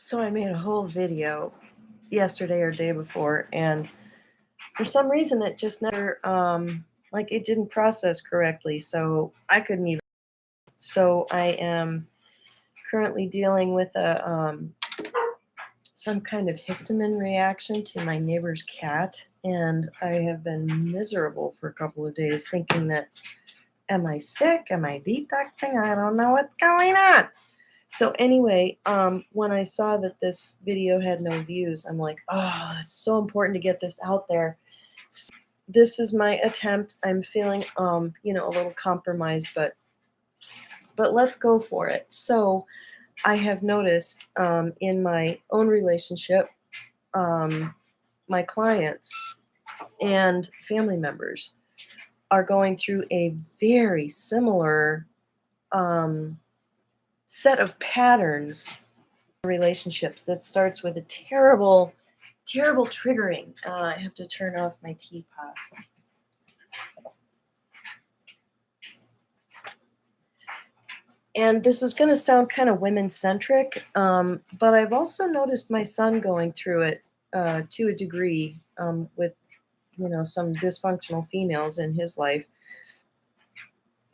So I made a whole video yesterday or day before, and for some reason it just never like it didn't process correctly, so I couldn't even. So I am currently dealing with a some kind of histamine reaction to my neighbor's cat, and I have been miserable for a couple of days thinking that, am I sick? Am I detoxing? I don't know what's going on. So anyway, when I saw that this video had no views, I'm like, oh, it's so important to get this out there. So this is my attempt. I'm feeling, a little compromised, but let's go for it. So I have noticed in my own relationship, um, my clients and family members are going through a very similar um, set of patterns relationships that starts with a terrible, terrible triggering. I have to turn off my teapot. And this is going to sound kind of women centric, but I've also noticed my son going through it to a degree with some dysfunctional females in his life.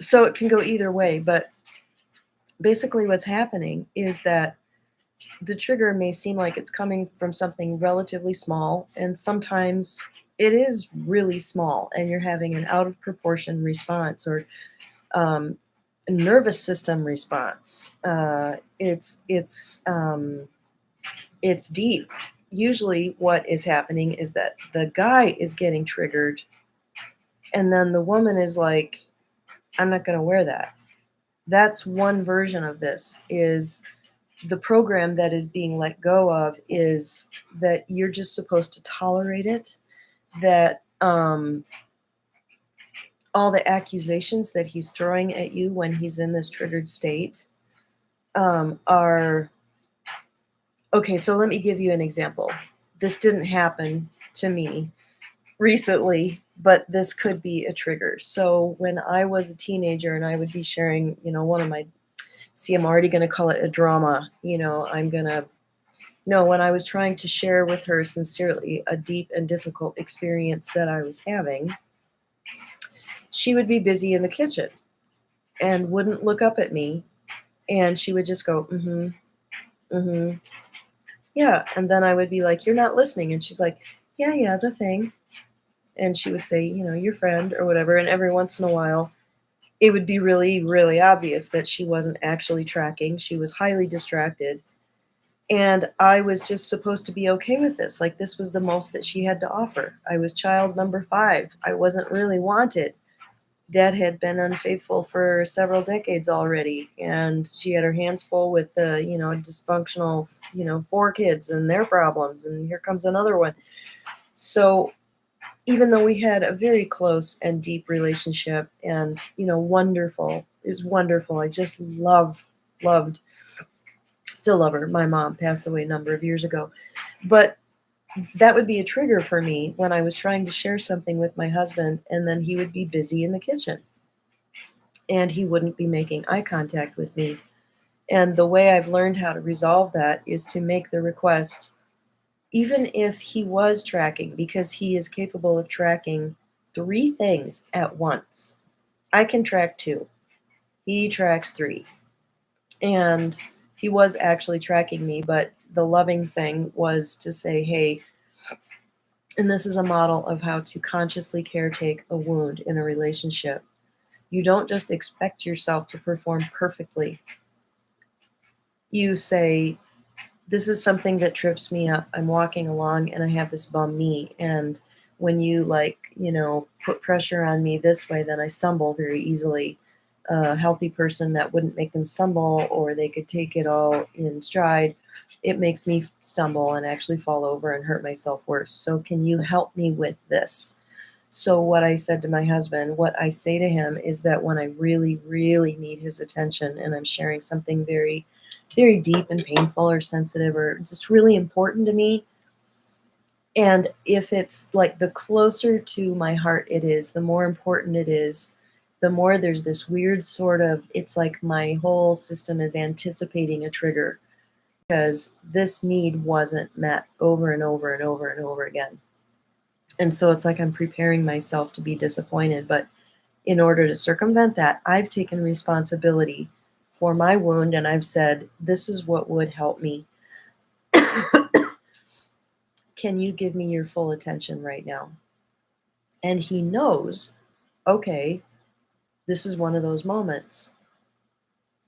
So it can go either way, but basically what's happening is that the trigger may seem like it's coming from something relatively small, and sometimes it is really small, and you're having an out of proportion response or um, a nervous system response. It's deep. Usually, what is happening is that the guy is getting triggered, and then the woman is like, "I'm not going to wear that." That's one version of this. Is the program that is being let go of is that you're just supposed to tolerate it, that all the accusations that he's throwing at you when he's in this triggered state are okay. So let me give you an example. This didn't happen to me recently, but this could be a trigger. So when I was a teenager and I would be sharing, one of my, see, I'm already going to call it a drama. I'm going to No, when I was trying to share with her sincerely a deep and difficult experience that I was having, she would be busy in the kitchen and wouldn't look up at me. And she would just go, mm-hmm, yeah. And then I would be like, you're not listening. And she's like, yeah, yeah, the thing. And she would say, your friend or whatever. And every once in a while, it would be really, really obvious that she wasn't actually tracking. She was highly distracted. And I was just supposed to be okay with this. Like, this was the most that she had to offer. I was child number 5. I wasn't really wanted. Dad had been unfaithful for several decades already, and she had her hands full with the, dysfunctional, 4 kids and their problems. And here comes another one. So even though we had a very close and deep relationship and, wonderful, is wonderful. I just loved, still love her. My mom passed away a number of years ago. But that would be a trigger for me when I was trying to share something with my husband, and then he would be busy in the kitchen and he wouldn't be making eye contact with me. And the way I've learned how to resolve that is to make the request, even if he was tracking, because he is capable of tracking 3 things at once. I can track 2. He tracks 3. And he was actually tracking me, but the loving thing was to say, hey, and this is a model of how to consciously caretake a wound in a relationship. You don't just expect yourself to perform perfectly. You say, this is something that trips me up. I'm walking along and I have this bum knee. And when you put pressure on me this way, then I stumble very easily. A healthy person, that wouldn't make them stumble, or they could take it all in stride. It makes me stumble and actually fall over and hurt myself worse. So can you help me with this? So what I said to my husband, what I say to him is that when I really, really need his attention and I'm sharing something very, very deep and painful or sensitive or just really important to me, and if it's like the closer to my heart it is, the more important it is, the more there's this weird sort of, it's like my whole system is anticipating a trigger. because this need wasn't met over and over and over and over again. And so it's like I'm preparing myself to be disappointed. But in order to circumvent that, I've taken responsibility for my wound and I've said, this is what would help me. Can you give me your full attention right now? And he knows, okay, this is one of those moments.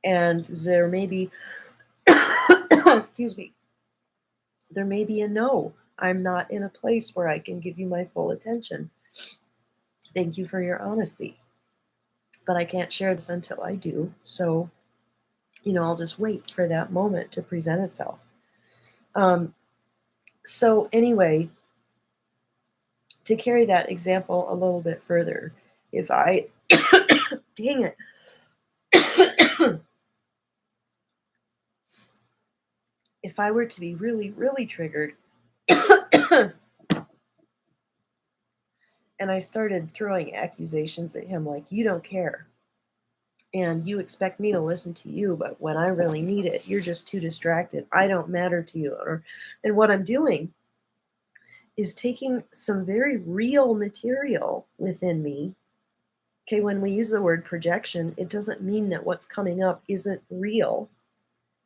And there may be, excuse me, there may be a no. I'm not in a place where I can give you my full attention. Thank you for your honesty. But I can't share this until I do. So, I'll just wait for that moment to present itself. So, anyway, to carry that example a little bit further, if I, dang it, if I were to be really, really triggered and I started throwing accusations at him like, you don't care and you expect me to listen to you, but when I really need it, you're just too distracted. I don't matter to you. Or then what I'm doing is taking some very real material within me. Okay, when we use the word projection, it doesn't mean that what's coming up isn't real.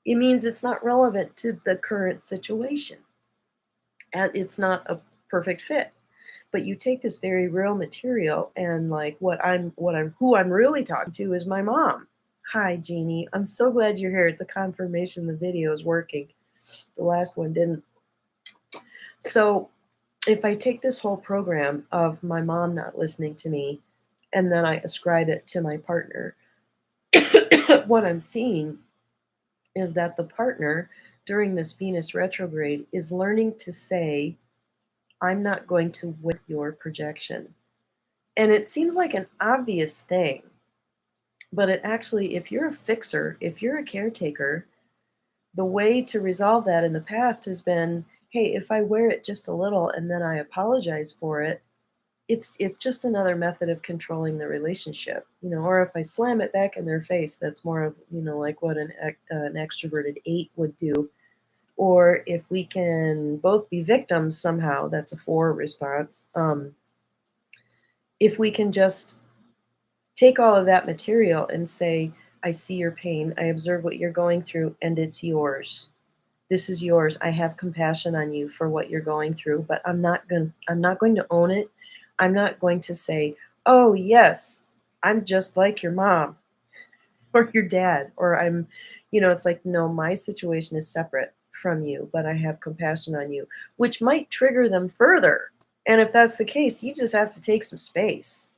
It means it's not relevant to the current situation. And it's not a perfect fit. But you take this very real material and like who I'm really talking to is my mom. Hi, Jeannie. I'm so glad you're here. It's a confirmation the video is working. The last one didn't. So if I take this whole program of my mom not listening to me and then I ascribe it to my partner, what I'm seeing is that the partner during this Venus retrograde is learning to say, I'm not going to win your projection. And it seems like an obvious thing, but it actually, if you're a fixer, if you're a caretaker, the way to resolve that in the past has been, hey, if I wear it just a little and then I apologize for it, it's just another method of controlling the relationship, or if I slam it back in their face, that's more of, like what an extroverted 8 would do. Or if we can both be victims somehow, that's a 4 response. If we can just take all of that material and say, I see your pain, I observe what you're going through, and it's yours. This is yours. I have compassion on you for what you're going through, but I'm not going to own it. I'm not going to say, "Oh, yes, I'm just like your mom or your dad," or it's like, no, my situation is separate from you, but I have compassion on you, which might trigger them further. And if that's the case, you just have to take some space.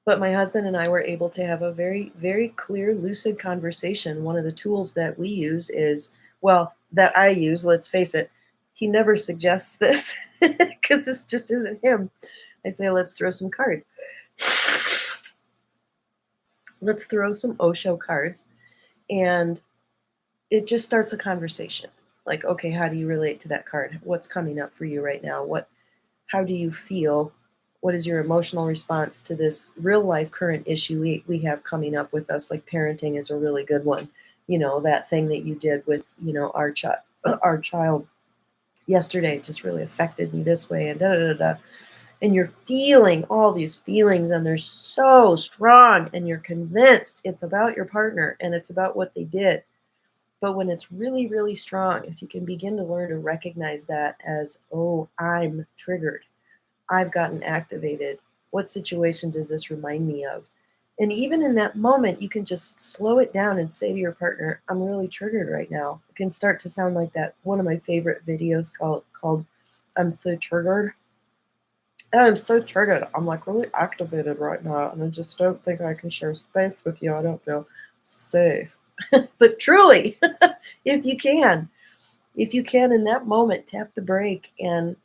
But my husband and I were able to have a very, very clear, lucid conversation. One of the tools that we use is, well, that I use, let's face it, he never suggests this because this just isn't him. I say, let's throw some cards. Let's throw some Osho cards. And it just starts a conversation. Like, okay, how do you relate to that card? What's coming up for you right now? How do you feel? What is your emotional response to this real life current issue we have coming up with us? Like parenting is a really good one. That thing that you did with, our child yesterday just really affected me this way and da da da da. And you're feeling all these feelings and they're so strong and you're convinced it's about your partner and it's about what they did. But when it's really, really strong, if you can begin to learn to recognize that as, oh, I'm triggered, I've gotten activated. What situation does this remind me of? And even in that moment, you can just slow it down and say to your partner, I'm really triggered right now. It can start to sound like that. One of my favorite videos called I'm So Triggered. I'm so triggered. I'm like really activated right now. And I just don't think I can share space with you. I don't feel safe. But truly, if you can in that moment, tap the brake and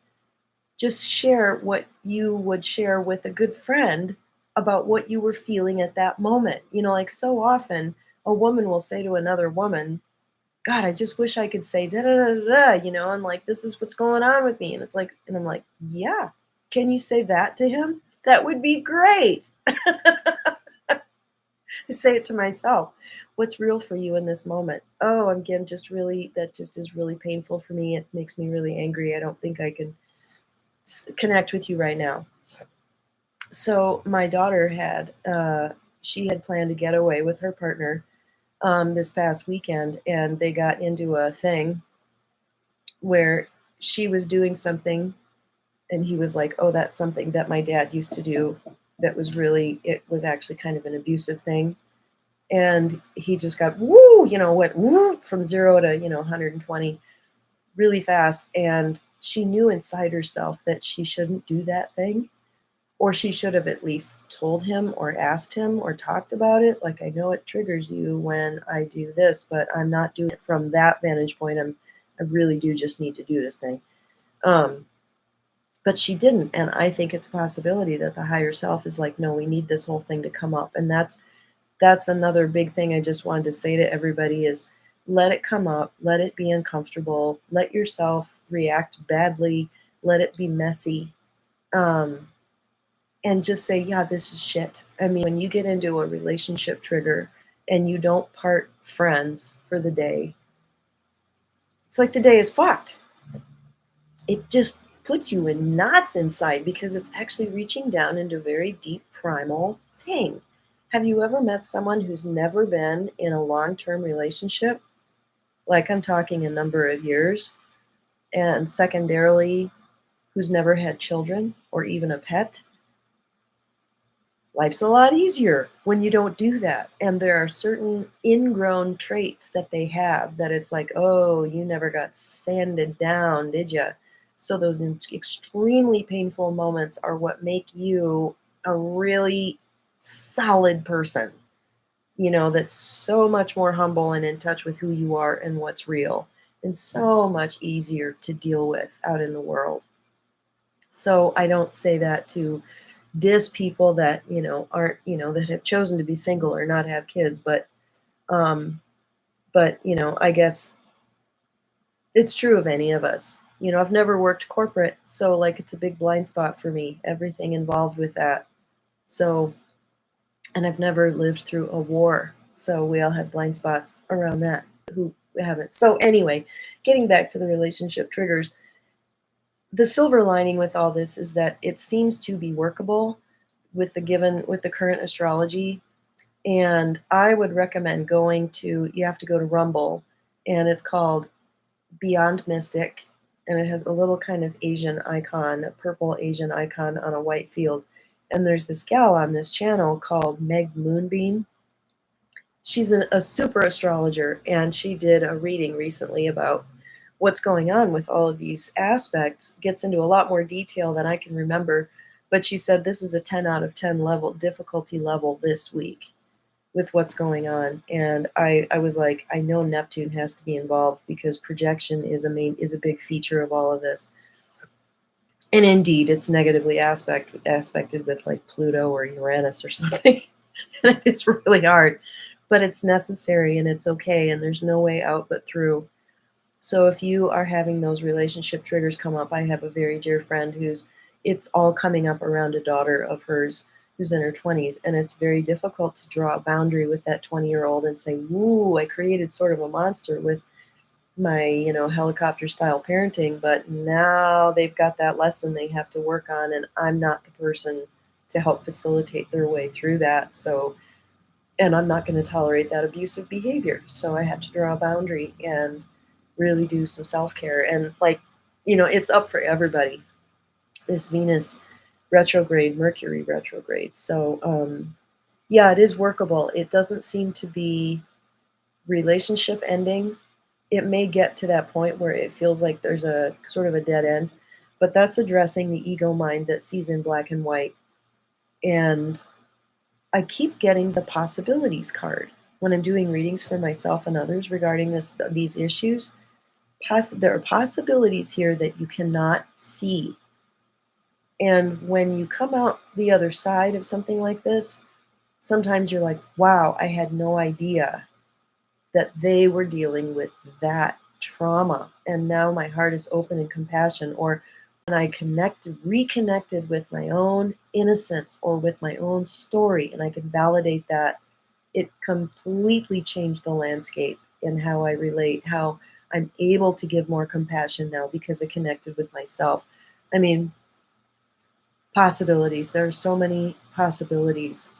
just share what you would share with a good friend about what you were feeling at that moment. Like so often a woman will say to another woman, God, I just wish I could say da da da da, and like, this is what's going on with me. And it's like, and I'm like, yeah, can you say that to him? That would be great. I say it to myself. What's real for you in this moment? Oh, again, just really, that just is really painful for me. It makes me really angry. I don't think I can connect with you right now. So my daughter she had planned to get away with her partner this past weekend, and they got into a thing where she was doing something, and he was like, "Oh, that's something that my dad used to do. That was really, it was actually kind of an abusive thing." And he just got woo, went woo from 0 to 120 really fast. And she knew inside herself that she shouldn't do that thing, or she should have at least told him or asked him or talked about it. Like, I know it triggers you when I do this, but I'm not doing it from that vantage point. I really do just need to do this thing. Um, but she didn't. And I think it's a possibility that the higher self is like, no, we need this whole thing to come up. And that's another big thing I just wanted to say to everybody is let it come up, let it be uncomfortable, let yourself react badly, let it be messy. Um, and just say, yeah, this is shit. I mean, when you get into a relationship trigger and you don't part friends for the day, it's like the day is fucked. It just puts you in knots inside because it's actually reaching down into a very deep primal thing. Have you ever met someone who's never been in a long term relationship? Like, I'm talking a number of years, and secondarily, who's never had children or even a pet? Life's a lot easier when you don't do that. And there are certain ingrown traits that they have that it's like, oh, you never got sanded down, did you? So those extremely painful moments are what make you a really solid person, that's so much more humble and in touch with who you are and what's real, and so much easier to deal with out in the world. So I don't say that to diss people that, aren't, that have chosen to be single or not have kids, um, I guess it's true of any of us. I've never worked corporate, so like it's a big blind spot for me, everything involved with that. So, and I've never lived through a war, so we all have blind spots around that. Who haven't? So anyway, getting back to the relationship triggers, the silver lining with all this is that it seems to be workable with the current astrology. And I would recommend you have to go to Rumble, and it's called Beyond Mystic, and it has a little kind of Asian icon, a purple Asian icon on a white field. And there's this gal on this channel called Meg Moonbeam. She's a super astrologer, and she did a reading recently about what's going on with all of these aspects, gets into a lot more detail than I can remember. But she said this is a 10 out of 10 level, difficulty level this week with what's going on. And I was like, I know Neptune has to be involved because projection is a big feature of all of this. And indeed, it's negatively aspected with like Pluto or Uranus or something. And it's really hard, but it's necessary and it's okay. And there's no way out but through. So if you are having those relationship triggers come up, I have a very dear friend it's all coming up around a daughter of hers who's in her 20s. And it's very difficult to draw a boundary with that 20-year-old and say, woo, I created sort of a monster with my, helicopter style parenting, but now they've got that lesson they have to work on, and I'm not the person to help facilitate their way through that. So, and I'm not going to tolerate that abusive behavior. So I have to draw a boundary and really do some self-care. And it's up for everybody. This Venus retrograde, Mercury retrograde. So, yeah, it is workable. It doesn't seem to be relationship ending. It may get to that point where it feels like there's a sort of a dead end, but that's addressing the ego mind that sees in black and white. And I keep getting the possibilities card when I'm doing readings for myself and others regarding these issues. There are possibilities here that you cannot see. And when you come out the other side of something like this, sometimes you're like, wow, I had no idea that they were dealing with that trauma. And now my heart is open in compassion. Or when I reconnected with my own innocence or with my own story, and I could validate that it completely changed the landscape in how I relate, how I'm able to give more compassion now because I connected with myself. I mean, possibilities. There are so many possibilities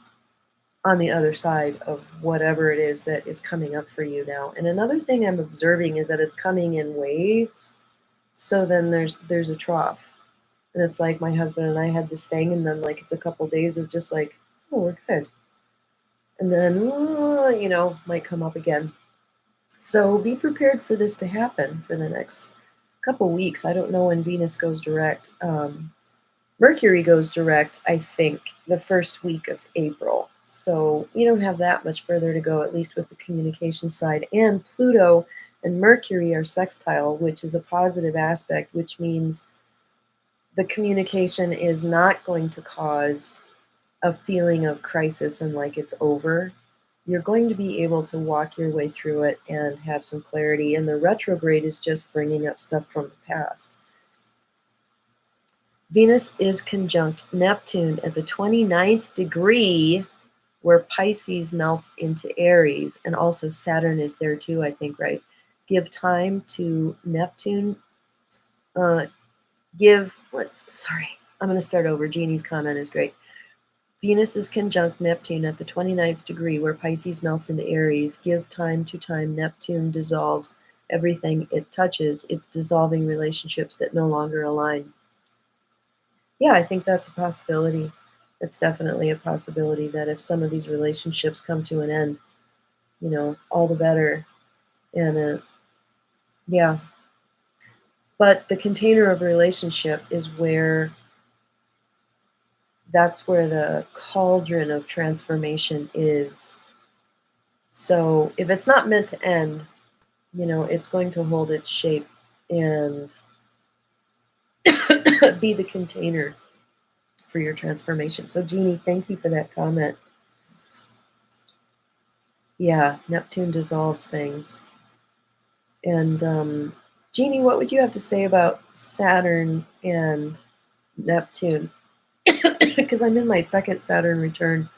on the other side of whatever it is that is coming up for you now. And another thing I'm observing is that it's coming in waves. So then there's a trough. And it's like my husband and I had this thing, and then like it's a couple days of just like, oh, we're good. And then, might come up again. So be prepared for this to happen for the next couple weeks. I don't know when Venus goes direct. Mercury goes direct, I think, the first week of April. So you don't have that much further to go, at least with the communication side. And Pluto and Mercury are sextile, which is a positive aspect, which means the communication is not going to cause a feeling of crisis and like it's over. You're going to be able to walk your way through it and have some clarity. And the retrograde is just bringing up stuff from the past. Venus is conjunct Neptune at the 29th degree, where Pisces melts into Aries, and also Saturn is there too, I think, right? Give time to Neptune. I'm going to start over. Jeannie's comment is great. Venus is conjunct Neptune at the 29th degree, where Pisces melts into Aries. Give time to time. Neptune dissolves everything it touches. It's dissolving relationships that no longer align. Yeah, I think that's a possibility. It's definitely a possibility that if some of these relationships come to an end, all the better. And yeah. But the container of relationship is that's where the cauldron of transformation is. So if it's not meant to end, it's going to hold its shape and be the container for your transformation. So Jeannie, thank you for that comment. Yeah, Neptune dissolves things. And Jeannie, what would you have to say about Saturn and Neptune? Because I'm in my second Saturn return.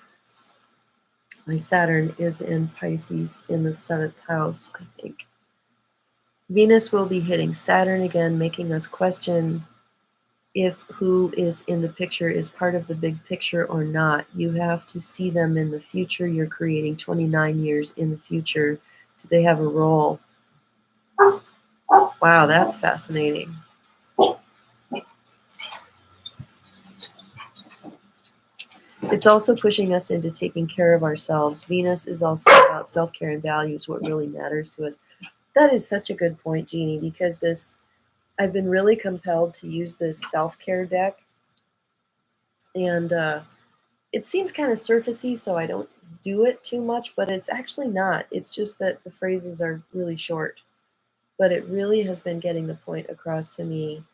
My Saturn is in Pisces in the 7th house, I think. Venus will be hitting Saturn again, making us question if who is in the picture is part of the big picture or not. You have to see them in the future. You're creating 29 years in the future. Do they have a role? Wow, that's fascinating. It's also pushing us into taking care of ourselves. Venus is also about self-care and values, what really matters to us. That is such a good point, Jeannie, because I've been really compelled to use this self-care deck. And it seems kind of surfacey, so I don't do it too much, but it's actually not. It's just that the phrases are really short. But it really has been getting the point across to me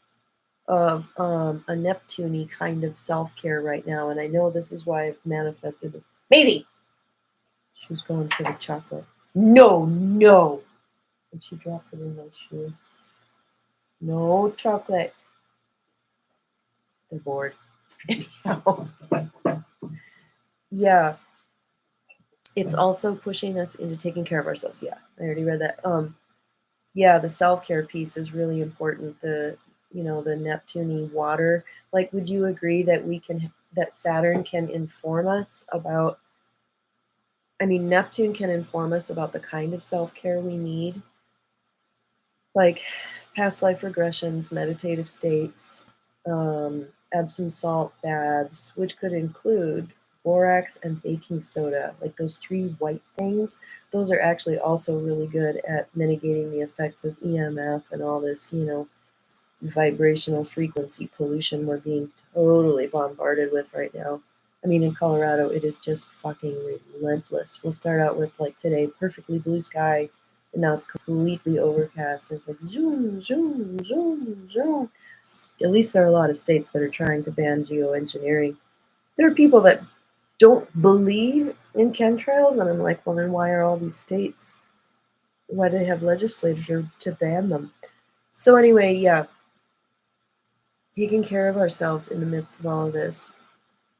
of a Neptune-y kind of self-care right now. And I know this is why I've manifested this. Maisie! She was going for the chocolate. No! And she dropped it in my shoe. No chocolate. They're bored. Anyhow. Yeah. It's also pushing us into taking care of ourselves. Yeah, I already read that. Yeah, the self-care piece is really important. The Neptune water. Like, would you agree that that Saturn can inform us about, Neptune can inform us about the kind of self-care we need, like past life regressions, meditative states, Epsom salt baths, which could include borax and baking soda, like those 3 white things. Those are actually also really good at mitigating the effects of EMF and all this, vibrational frequency pollution we're being totally bombarded with right now. In Colorado, it is just fucking relentless. We'll start out with, like today, perfectly blue sky, and now it's completely overcast. And it's like zoom, zoom, zoom, zoom. At least there are a lot of states that are trying to ban geoengineering. There are people that don't believe in chemtrails, and I'm like, well, then why are all these states? Why do they have legislature to ban them? So anyway, yeah, taking care of ourselves in the midst of all of this.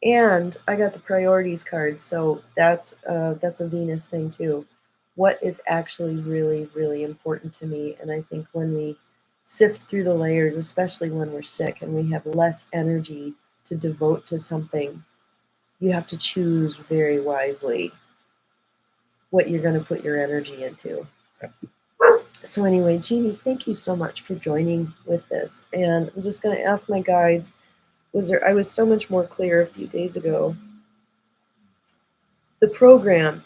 And I got the priorities card, so that's a Venus thing too. What is actually really, really important to me? And I think when we sift through the layers, especially when we're sick and we have less energy to devote to something, you have to choose very wisely what you're going to put your energy into. So anyway, Jeannie, thank you so much for joining with this. And I'm just going to ask my guides, I was so much more clear a few days ago. The program,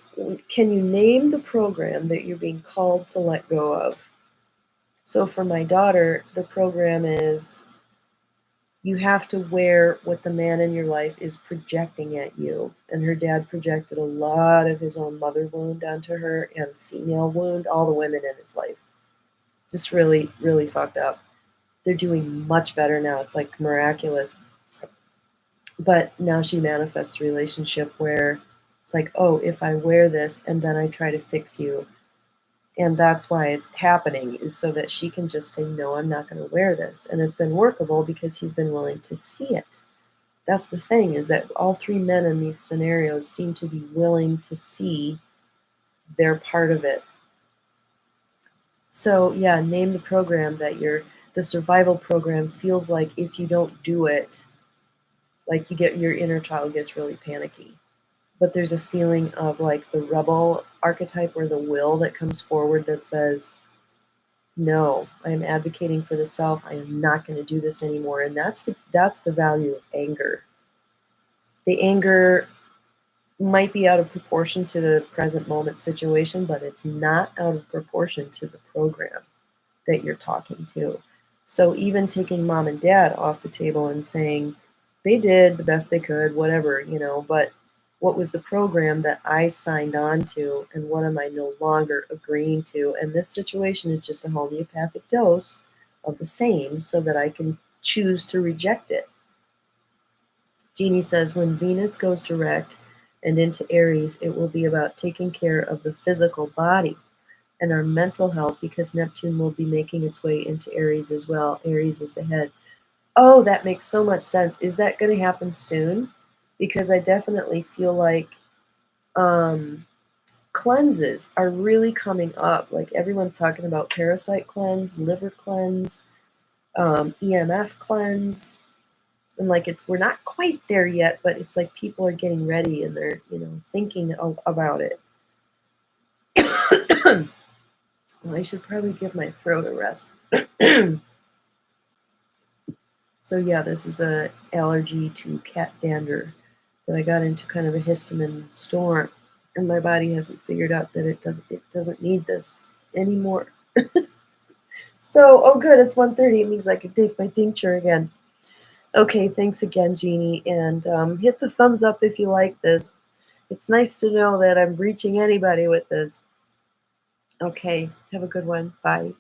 can you name the program that you're being called to let go of? So for my daughter, the program is you have to wear what the man in your life is projecting at you. And her dad projected a lot of his own mother wound onto her and female wound, all the women in his life. Just really, really fucked up. They're doing much better now. It's like miraculous. But now she manifests a relationship where it's like, oh, if I wear this and then I try to fix you, and that's why it's happening, is so that she can just say, no, I'm not going to wear this. And it's been workable because he's been willing to see it. That's the thing, is that all three men in these scenarios seem to be willing to see their part of it. So yeah, name the program that the survival program feels like if you don't do it, like your inner child gets really panicky. But there's a feeling of like the rebel archetype or the will that comes forward that says, no, I am advocating for the self. I am not going to do this anymore. And that's the value of anger. The anger might be out of proportion to the present moment situation, but it's not out of proportion to the program that you're talking to. So even taking mom and dad off the table and saying they did the best they could, whatever, but what was the program that I signed on to and what am I no longer agreeing to? And this situation is just a homeopathic dose of the same so that I can choose to reject it. Jeannie says, when Venus goes direct and into Aries, it will be about taking care of the physical body and our mental health, because Neptune will be making its way into Aries as well. Aries is the head. Oh, that makes so much sense. Is that going to happen soon? Because I definitely feel like cleanses are really coming up. Like everyone's talking about parasite cleanse, liver cleanse, EMF cleanse. And like we're not quite there yet, but it's like people are getting ready and they're, thinking about it. Well, I should probably give my throat a rest. So yeah, this is a allergy to cat dander that I got into kind of a histamine storm, and my body hasn't figured out that it doesn't need this anymore. So, oh good, it's 1:30. It means I can take my tincture again. Okay, thanks again, Jeannie, and hit the thumbs up if you like this. It's nice to know that I'm reaching anybody with this. Okay, have a good one. Bye.